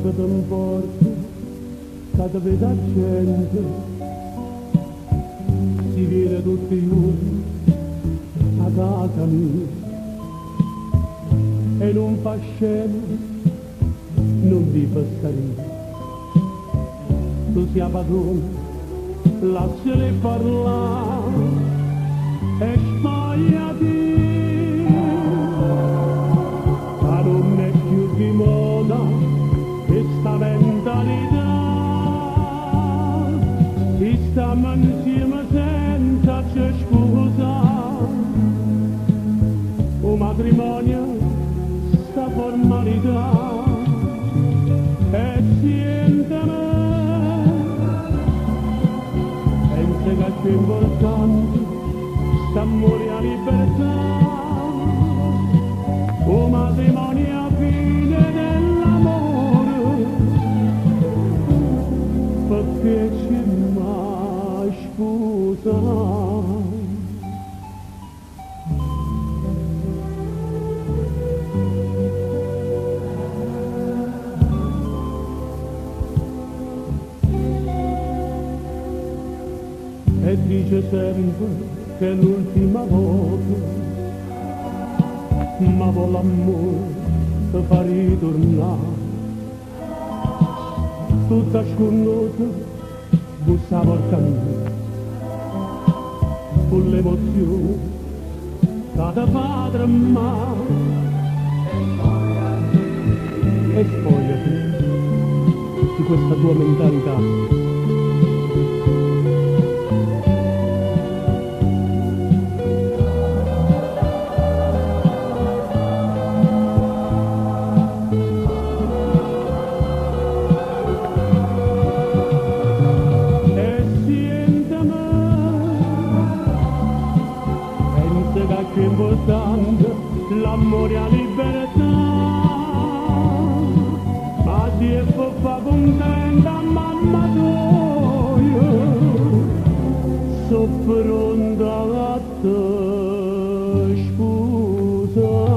che ti importa, che ti vede gente, si viene tutti i giorni a casa mia e non fa scena, non vi fa starire. Tu sia padrone, lasciali parlare e sbagliati. Ma non è più di moda questa mentalità, ci stiamo insieme senza ci scusare. Un matrimonio, sta formalità, e siente me, pensa che è più importante, sta amore a libertà. Un matrimonio a fine dell'amore, perché c'è mai scusa. E dice sempre che è l'ultima volta, ma con l'amore ti fa ritornare. Tutta sconnuta bussa porta mia, con l'emozione che ti fa tremare. E spogliati di questa tua mentalità. Che è importante l'amore a libertà, ma ti è fa contenta mamma tua, so pronta a te scusa.